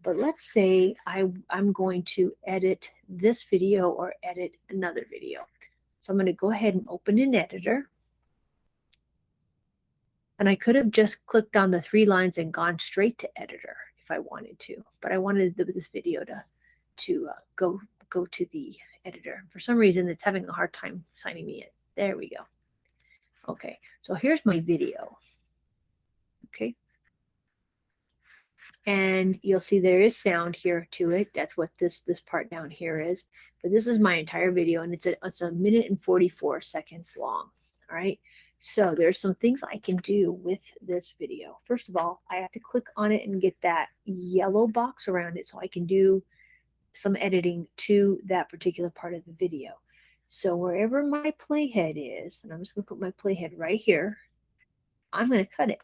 But let's say I'm going to edit this video or edit another video. So I'm going to go ahead and open an editor. And I could have just clicked on the 3 lines and gone straight to editor if I wanted to, but I wanted this video to go to the editor. For some reason, it's having a hard time signing me in. There we go. Okay, so here's my video. Okay. And you'll see there is sound here to it. That's what this part down here is. But this is my entire video, and it's a minute and 44 seconds long. All right. So there's some things I can do with this video. First of all, I have to click on it and get that yellow box around it so I can do some editing to that particular part of the video. So wherever my playhead is, and I'm just going to put my playhead right here, I'm going to cut it.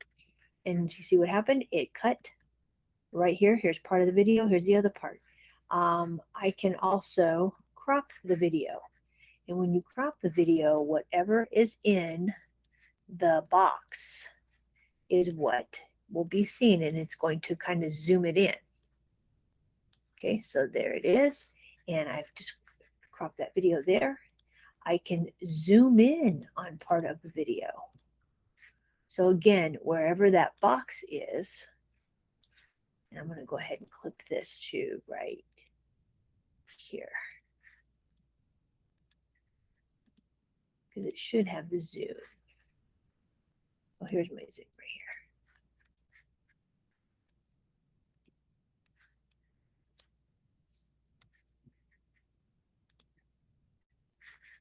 And you see what happened? It cut right here. Here's part of the video. Here's the other part. I can also crop the video. And when you crop the video, whatever is in the box is what will be seen, and it's going to kind of zoom it in. Okay, so there it is. And I've just cropped that video there. I can zoom in on part of the video. So again, wherever that box is, and I'm going to go ahead and clip this to right here, because it should have the zoom. Oh, here's my zoom right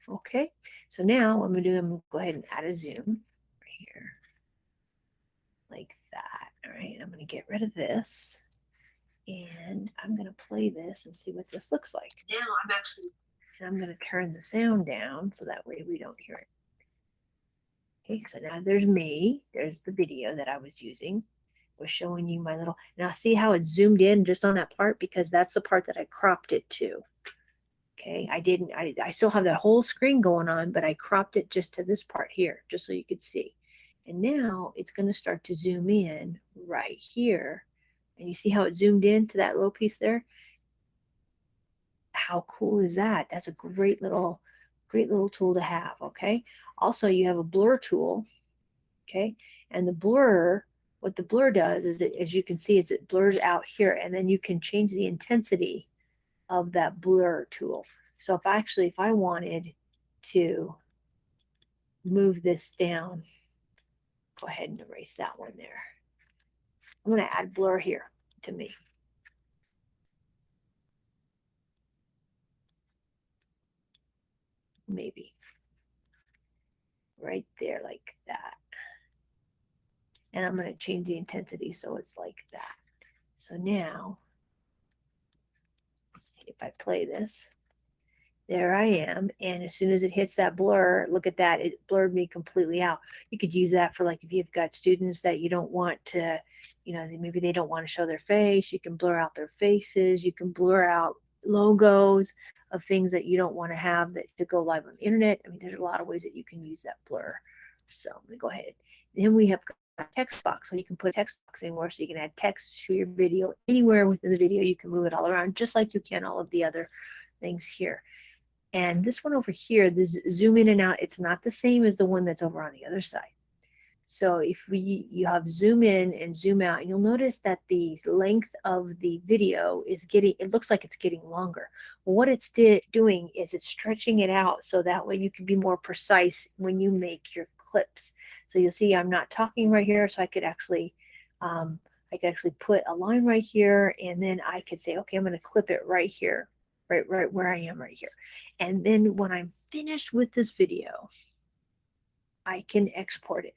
here. Okay, so now what I'm going to do, I'm going to go ahead and add a zoom right here, like that. All right, I'm going to get rid of this, and I'm going to play this and see what this looks like. Now I'm going to turn the sound down so that way we don't hear it. Okay, so now there's me. There's the video that I was using. I was showing you my little, now see how it zoomed in just on that part, because that's the part that I cropped it to. Okay, I still have that whole screen going on, but I cropped it just to this part here, just so you could see. And now it's going to start to zoom in right here. And you see how it zoomed in to that little piece there? How cool is that? That's a great little tool to have, okay? Also, you have a blur tool, okay? And the blur, what the blur does is, as you can see, is it blurs out here, and then you can change the intensity of that blur tool. So if I wanted to move this down, go ahead and erase that one there. I'm going to add blur here to me. Maybe right there like that. And I'm going to change the intensity so it's like that. So now, if I play this, there I am. And as soon as it hits that blur, look at that, it blurred me completely out. You could use that for, like, if you've got students that you don't want to, you know, maybe they don't want to show their face, you can blur out their faces, you can blur out logos of things that you don't want to have that to go live on the internet. I mean, there's a lot of ways that you can use that blur. So I'm going to go ahead. Then we have a text box, so you can put a text box anywhere, so you can add text to your video anywhere within the video. You can move it all around just like you can all of the other things here. And this one over here, this zoom in and out, it's not the same as the one that's over on the other side. So if you have zoom in and zoom out, and you'll notice that the length of the video is getting, it looks like it's getting longer. Well, what it's doing is it's stretching it out so that way you can be more precise when you make your clips. So you'll see I'm not talking right here, so I could actually put a line right here, and then I could say, okay, I'm going to clip it right here, right where I am right here. And then when I'm finished with this video, I can export it.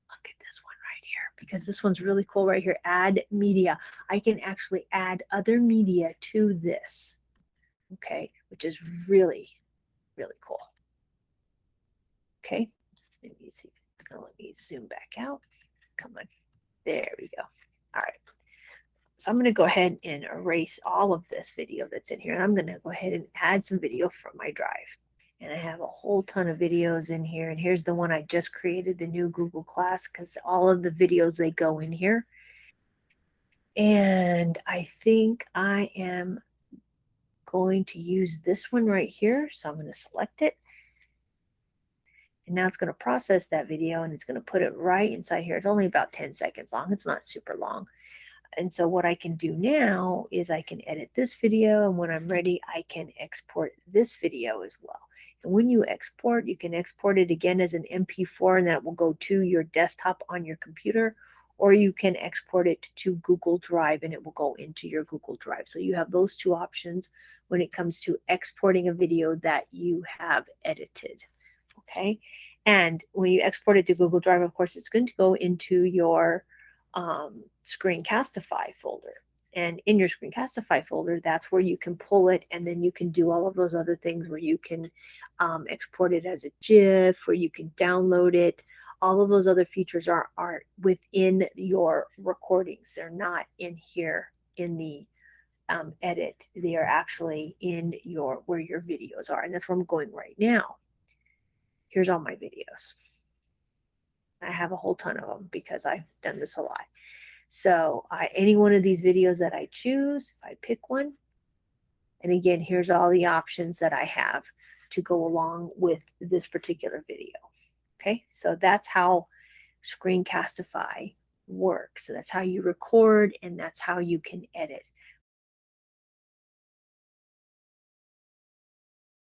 Look at this one right here, because this one's really cool right here. Add media. I can actually add other media to this, okay, which is really, really cool. Okay, let me see. It's going to let me zoom back out. Come on. There we go. All right. So I'm going to go ahead and erase all of this video that's in here, and I'm going to go ahead and add some video from my drive. And I have a whole ton of videos in here, and here's the one I just created, the new Google class, because all of the videos, they go in here. And I think I am going to use this one right here. So I'm going to select it. And now it's going to process that video and it's going to put it right inside here. It's only about 10 seconds long. It's not super long. And so what I can do now is I can edit this video, and when I'm ready, I can export this video as well. And when you export, you can export it again as an MP4, and that will go to your desktop on your computer, or you can export it to Google Drive and it will go into your Google Drive. So you have those two options when it comes to exporting a video that you have edited. Okay. And when you export it to Google Drive, of course, it's going to go into your Screencastify folder. And in your Screencastify folder, that's where you can pull it, and then you can do all of those other things where you can export it as a GIF, where you can download it. All of those other features are within your recordings. They're not in here in the edit. They are actually in where your videos are, and that's where I'm going right now. Here's all my videos. I have a whole ton of them because I've done this a lot. So any one of these videos that I choose, if I pick one, and again, here's all the options that I have to go along with this particular video. Okay, so that's how Screencastify works. So that's how you record and that's how you can edit.